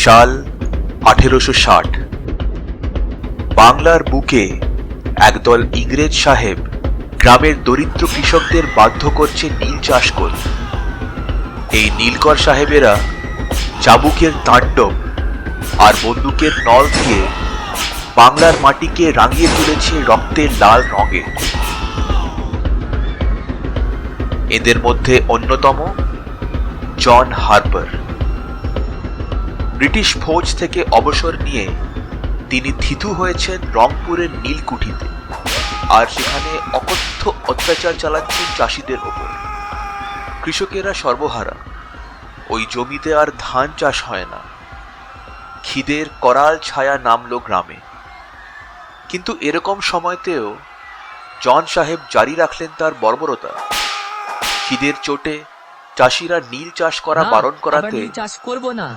সাল 1860। বাংলার বুকে একদল ইংরেজ সাহেব গ্রামের দরিদ্র কৃষকদের বাধ্য করছে নীল চাষ করতে। এই নীলকর সাহেবেরা চাবুকের তাণ্ডব আর বন্দুকের নল দিয়ে বাংলার মাটিকে রাঙিয়ে তুলেছে রক্তের লাল রঙে। এদের মধ্যে অন্যতম জন হার্পার। ব্রিটিশ ফৌজ থেকে অবসর নিয়ে তিনি থিতু হয়েছেন রংপুরের নীলকুঠিতে, আর সেখানে অকথ্য অত্যাচার চালাচ্ছেন চাষিদের ওপর। কৃষকেরা সর্বহারা, ওই জমিতে আর ধান চাষ হয় না। খিদের করাল ছায়া নামলো গ্রামে। কিন্তু এরকম সময়তেও জন সাহেব জারি রাখলেন তার বর্বরতা। খিদের চোটে চাষিরা নীল চাষ করা বারণ করাতে চাষ করব না,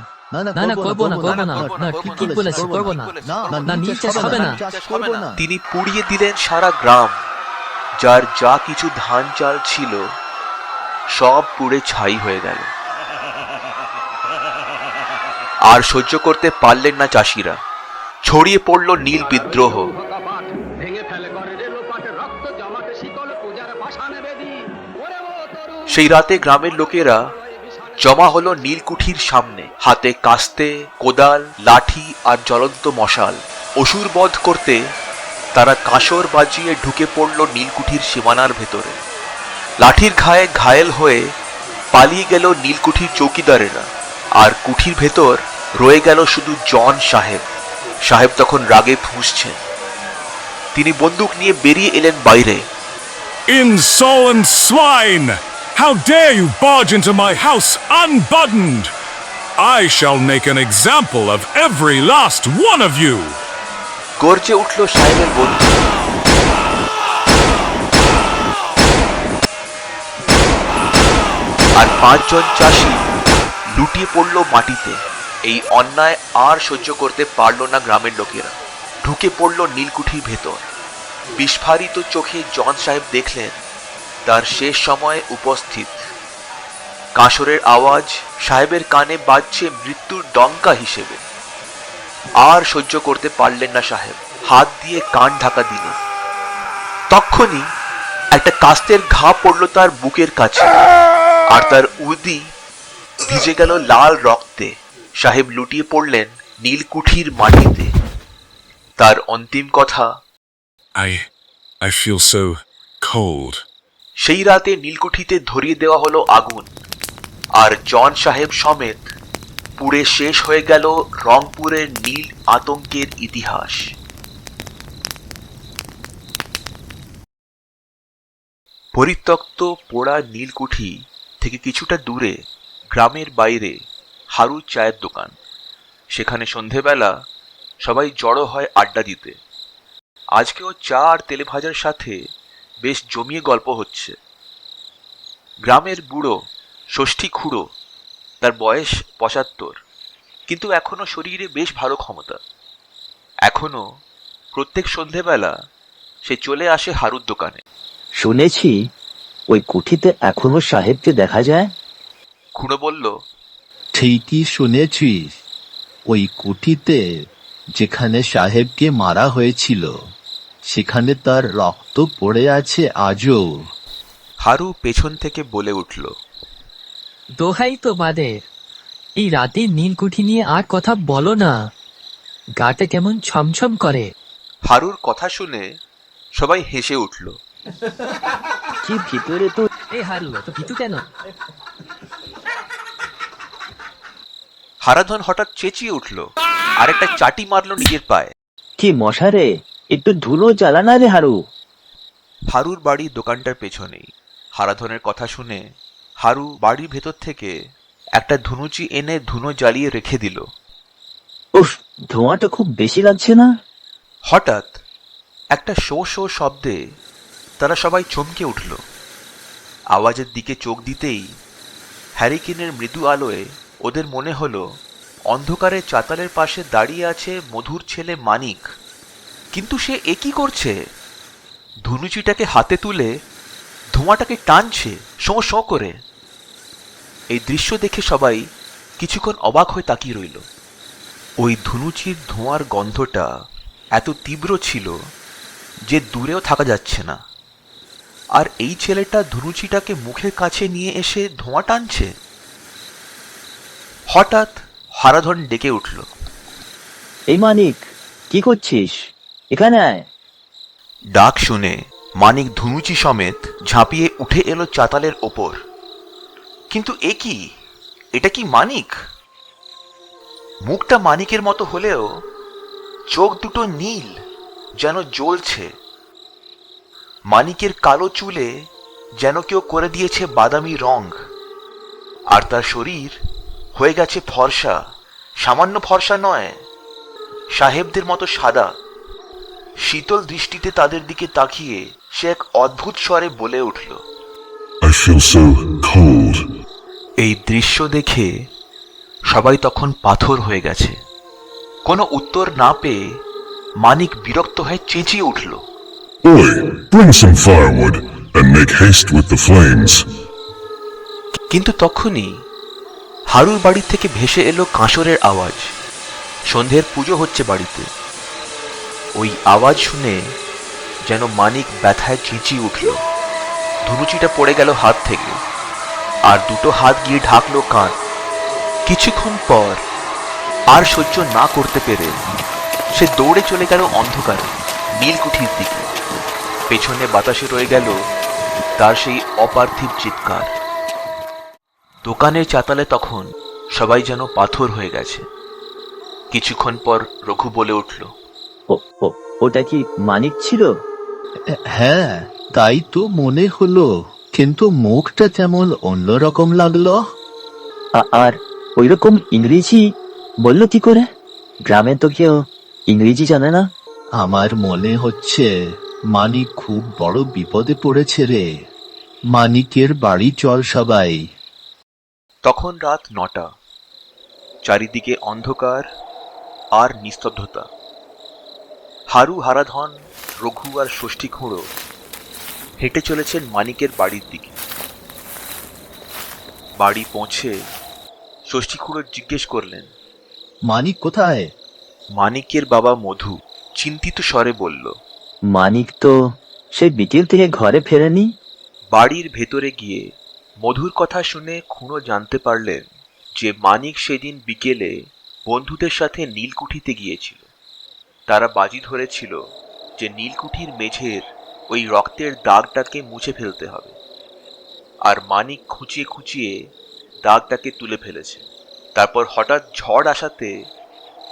তিনি পুড়িয়ে দিলেন সারা গ্রাম। যার যা কিছু ধান চাল ছিল সব পুড়ে ছাই হয়ে গেল। আর সহ্য করতে পারলেন না চাষিরা। ছড়িয়ে পড়ল নীল বিদ্রোহ। সেই রাতে গ্রামের লোকেরা জমা হলো নীলকুঠির সামনে, হাতে কাস্তে, কোদাল, লাঠি আর জ্বলন্ত মশাল। অসুর বধ করতে তারা কাঁসর বাজিয়ে ঢুকে পড়ল নীলকুঠির সীমানার ভেতরে। লাঠির ঘায়ে ঘায়েল হয়ে পালিয়ে গেল নীলকুঠির চৌকিদারেরা, আর কুঠির ভেতর রয়ে গেল শুধু জন সাহেব। সাহেব তখন রাগে ফুঁসছেন। তিনি বন্দুক নিয়ে বেরিয়ে এলেন বাইরে। Insolent swine! How dare you barge into my house unbuttoned? I shall make an example of every last one of you! গর্জে উঠল সাহেবের বন্ধু। আর 5 জন চাষি লুটিয়ে পড়ল মাটিতে। এই অন্যায় আর সহ্য করতে পারল না গ্রামের লোকেরা। ঢুকে পড়ল নীলকুঠির ভেতর। বিস্ফারিত চোখে জন সাহেব দেখলেন তার শেষ সময়ে উপস্থিত। কাঁসরের আওয়াজ সাহেবের কানে বাজছে মৃত্যুর ডঙ্কা হিসেবে। আর সহ্য করতে পারলেন না সাহেব, হাত দিয়ে কান ঢাকা দিলেন। তখনই একটা কাস্তের ঘা পড়ল তার বুকের কাছে, আর তার উদি ভিজে গেল লাল রক্তে। সাহেব লুটিয়ে পড়লেন নীলকুঠির মাটিতে। তার অন্তিম কথা, I feel so cold. সেই রাতে নীলকুঠিতে ধরিয়ে দেওয়া হলো আগুন, আর জন সাহেব সমেত পুড়ে শেষ হয়ে গেল রংপুরের নীল আতঙ্কের ইতিহাস। পরিত্যক্ত পোড়া নীলকুঠি থেকে কিছুটা দূরে গ্রামের বাইরে হারুর চায়ের দোকান। সেখানে সন্ধেবেলা সবাই জড়ো হয় আড্ডা দিতে। আজকেও চা আর তেলে ভাজার সাথে বেশ জমিয়ে গল্প হচ্ছে। গ্রামের বুড়ো ষষ্ঠী খুড়ো, তার বয়স 75, কিন্তু এখনো শরীরে বেশ ভালো ক্ষমতা। এখনো প্রত্যেক সন্ধেবেলা সে চলে আসে হারুর দোকানে। শুনেছি ওই কুঠিতে এখনো সাহেবকে দেখা যায়। খুড়ো বলল, ঠিকই শুনেছিস, ওই কুঠিতে যেখানে সাহেবকে মারা হয়েছিল সেখানে তার রক্ত পড়ে আছে আজও। হারু পেছন থেকে বলে উঠল, দোহাই তোমাদের, এই রাতে নীলকুঠি নিয়ে আর কথা বলো না, গাটা কেমন ছমছম করে। হারুর কথা শুনে সবাই হেসে উঠল। কি ভিতরে তো এই হারু, তো ভিতু কেন? হারাধন হঠাৎ চেঁচিয়ে উঠল আর একটা চাটি মারলো নিজের পায়ে। কি মশারে, একটু ধুলো জ্বালানা রে হারু। হারুর বাড়ি দোকানটার পেছনেই। হারাধনের কথা শুনে হারু বাড়ির ভেতর থেকে একটা ধুনুচি এনে ধুনো জ্বালিয়ে রেখে দিল। উফ, ধোঁয়াটা খুব বেশি লাগছে না? হঠাৎ একটা শো শো শব্দে তারা সবাই চমকে উঠল। আওয়াজের দিকে চোখ দিতেই হ্যারিকেনের মৃদু আলোয় ওদের মনে হলো অন্ধকারে চাতালের পাশে দাঁড়িয়ে আছে মধুর ছেলে মানিক। কিন্তু সে একই করছে, ধনুচিটাকে হাতে তুলে ধোঁয়াটাকে টানছে শোঁ শোঁ করে। এই দৃশ্য দেখে সবাই কিছুক্ষণ অবাক হয়ে তাকিয়ে রইল। ওই ধুনুচির ধোঁয়ার গন্ধটা এত তীব্র ছিল যে দূরেও থাকা যাচ্ছে না। আর এই ছেলেটা ধুনুচিটাকে মুখের কাছে নিয়ে এসে ধোঁয়া টানছে। হঠাৎ হারাধন ডেকে উঠল। এই মানিক, কি করছিস? এখানে আয়। ডাক শুনে মানিক ধুনুচি সমেত ঝাঁপিয়ে উঠে এলো চাতালের ওপর। কিন্তু এ কি, এটা কি মানিক? মুখটা মানিকের মতো হলেও চোখ দুটো নীল, যেন জ্বলছে। মানিকের কালো চুলে যেন কেউ করে দিয়েছে বাদামি রং, আর তার শরীর হয়ে গেছে ফর্সা। সামান্য ফর্সা নয়, সাহেবদের মতো সাদা। শীতল দৃষ্টিতে তাদের দিকে তাকিয়ে সে এক অদ্ভুত স্বরে বলে উঠল, I feel so cold. এই দৃশ্য দেখে সবাই তখন পাথর হয়ে গেছে। কোনো উত্তর না পেয়ে মানিক বিরক্ত হয়ে চেঁচিয়ে উঠল, Oi, bring some firewood and make haste with the flames. কিন্তু তখনই হারুর বাড়ি থেকে ভেসে এলো কাঁসরের আওয়াজ। সন্ধ্যের পুজো হচ্ছে বাড়িতে। ওই আওয়াজ শুনে যেন মানিক ব্যথায় চেঁচিয়ে উঠল। ধুনুচিটা পড়ে গেল হাত থেকে, আর দুটো হাত গিয়ে ঢাকলো কান। কিছুক্ষণ পর আর সহ্য না করতে পেরে সে দৌড়ে চলে গেল অন্ধকারে নীলকুঠির দিকে। পেছনে বাতাসে রয়ে গেল তার সেই অপার্থিব চিৎকার। দোকানের চাতালে তখন সবাই যেন পাথর হয়ে গেছে। কিছুক্ষণ পর রঘু বলে উঠল, ওটা কি মানিক ছিল? হ্যাঁ, তাই তো মনে হলো, কিন্তু মুখটা যেমন অন্যরকম লাগলো। আর ওইরকম ইংরেজি বললো কি করে? গ্রামে তো কেউ ইংরেজি জানে না। আমার মনে হচ্ছে মানিক খুব বড় বিপদে পড়েছে রে। মানিকের বাড়ি চল সবাই। তখন রাত 9টা। চারিদিকে অন্ধকার আর নিস্তব্ধতা। হারু, হারাধন, রঘু আর ষষ্ঠী খুঁড়ো হেঁটে চলেছেন মানিকের বাড়ির দিকে। বাড়ি পৌঁছে ষষ্ঠী খুঁড়ো জিজ্ঞেস করলেন, মানিক কোথায়? মানিকের বাবা মধু চিন্তিত স্বরে বলল, মানিক তো সেই বিকেল থেকে ঘরে ফেরেনি। বাড়ির ভেতরে গিয়ে মধুর কথা শুনে খুঁড়ো জানতে পারলেন যে মানিক সেদিন বিকেলে বন্ধুদের সাথে নীলকুঠিতে গিয়েছিল। তারা বাজি ধরেছিল যে নীলকুঠির মেঝের ওই রক্তের দাগটাকে মুছে ফেলতে হবে, আর মানিক খুঁচিয়ে খুঁচিয়ে দাগটাকে তুলে ফেলেছে। তারপর হঠাৎ ঝড় আসাতে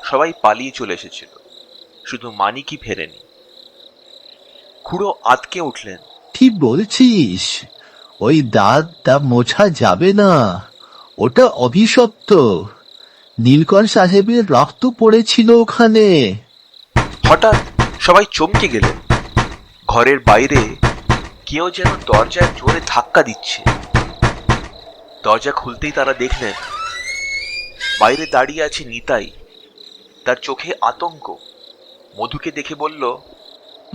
সবাই পালিয়ে চলে এসেছিল, শুধু মানিকই ফেরেনি। খুড়ো আঁতকে উঠলেন। কি বলছিস? ওই দাগটা মোছা যাবে না, ওটা অভিশপ্ত। নীলকর সাহেবের রক্ত পড়েছিল ওখানে। হঠাৎ সবাই চমকে গেলেন। ঘরের বাইরে কেউ যেন দরজায় জোরে ধাক্কা দিচ্ছে। দরজা খুলতেই তারা দেখলেন বাইরে দাঁড়িয়ে আছে নিতাই। তার চোখে আতঙ্ক। মধুকে দেখে বলল,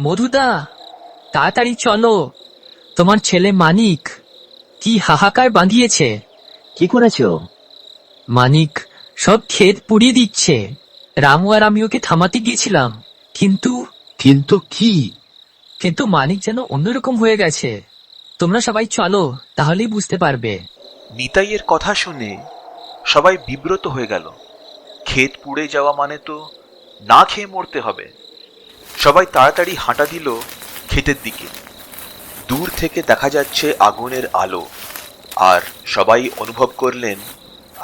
মধুদা, তাড়াতাড়ি চলো, তোমার ছেলে মানিক কি হাহাকার বাঁধিয়েছে। কি করেছো? মানিক সব ক্ষেত পুড়িয়ে দিচ্ছে। রামু আর আমি ওকে থামাতে গিয়েছিলাম, কিন্তু কিন্তু কি? কিন্তু মানিক যেন অন্যরকম হয়ে গেছে। তোমরা সবাই চলো, তাহলেই বুঝতে পারবে। নিতাইয়ের কথা শুনে সবাই বিব্রত হয়ে গেল। ক্ষেত পুড়ে যাওয়া মানে তো না খেয়ে মরতে হবে। সবাই তাড়াতাড়ি হাঁটা দিল ক্ষেতের দিকে। দূর থেকে দেখা যাচ্ছে আগুনের আলো, আর সবাই অনুভব করলেন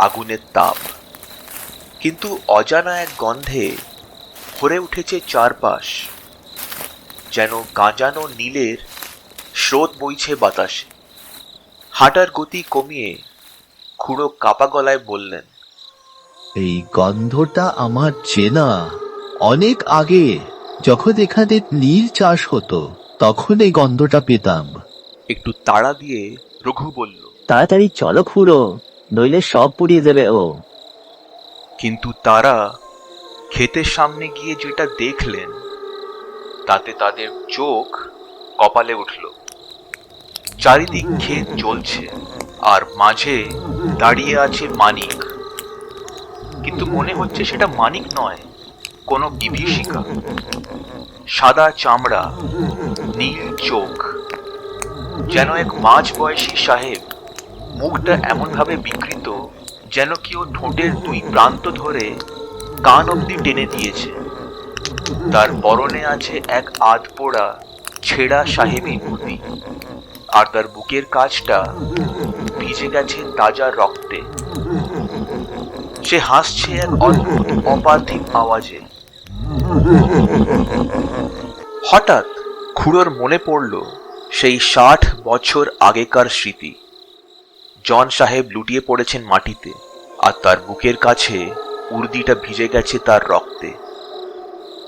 আগুনের তাপ। কিন্তু অজানা এক গন্ধে ভরে উঠেছে চারপাশ, যেন গাঁজানো নীলের স্রোত বইছে বাতাসে। হাঁটার গতি কমিয়ে খুড়ো কাপা গলায় বললেন, এই গন্ধটা আমার চেনা। অনেক আগে যখন এখানে নীল চাষ হতো, তখন এই গন্ধটা পেতাম। একটু তাড়া দিয়ে রঘু বলল, তাড়াতাড়ি চলো খুড়ো, নইলে সব পুড়িয়ে দেবে ও। কিন্তু তারা ক্ষেতের সামনে গিয়ে যেটা দেখলেন তাতে তাদের চোখ কপালে উঠল। চারিদিক ক্ষেত জ্বলছে, আর মাঝে দাঁড়িয়ে আছে মানিক। কিন্তু মনে হচ্ছে সেটা মানিক নয়, কোনো বিভীষিকা। সাদা চামড়া, নীল চোখ, যেন এক মাঝ বয়সী সাহেব। মুখটা এমন ভাবে বিকৃত যেন কেউ ঠোঁটের দুই প্রান্ত ধরে কান অব্দি টেনে দিয়েছে। তার পরনে আছে এক আধপোড়া ছেঁড়া সাহেবী ধুতি, আর তার বুকের কাছটা ভিজে গেছে তাজা রক্তে। সে হাসছে এক অদ্ভুত অপার্থিব আওয়াজে। হঠাৎ খুড়োর মনে পড়ল সেই 60 বছর আগেকার স্মৃতি। জন সাহেব লুটিয়ে পড়েছেন মাটিতে, আর তার বুকের কাছে উর্দিটা ভিজে গেছে তার রক্তে।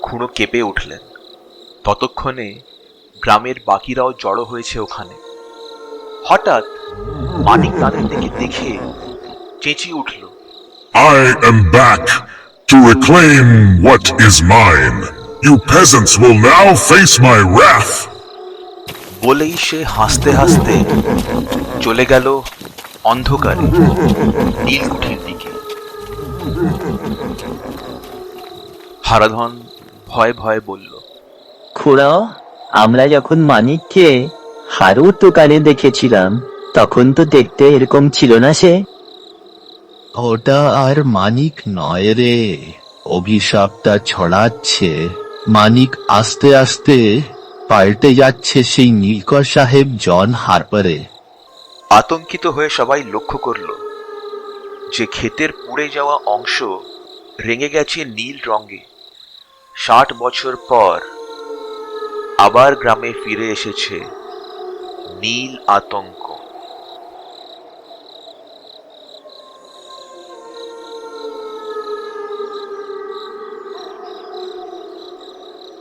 খুড়ো কেঁপে উঠলেন। ততক্ষণে গ্রামের বাকিরাও জড়ো হয়েছে ওখানে। হঠাৎ মানিক তাদের দিকে দেখে চেঁচিয়ে উঠল, I am back to reclaim what is mine. You peasants will now face my wrath. বলেই সে হাসতে হাসতে চলে গেল অন্ধকারে নীলকুঠির দিকে। হারাধন ভয়ে ভয়ে বলল, খুড়া, আমরা যখন মানিককে হারুর দোকানে দেখেছিলাম তখন তো দেখতে এরকম ছিল না সে। ওটা আর মানিক নয় রে, অভিশাপটা ছড়াচ্ছে। মানিক আস্তে আস্তে পাল্টে যাচ্ছে সেই নীলকর সাহেব জন হারপারে। আতঙ্কিত হয়ে সবাই লক্ষ্য করল যে ক্ষেতের পুড়ে যাওয়া অংশ রেঙে গেছে নীল রঙে। 60 বছর পর আবার গ্রামে ফিরে এসেছে নীল আতঙ্ক।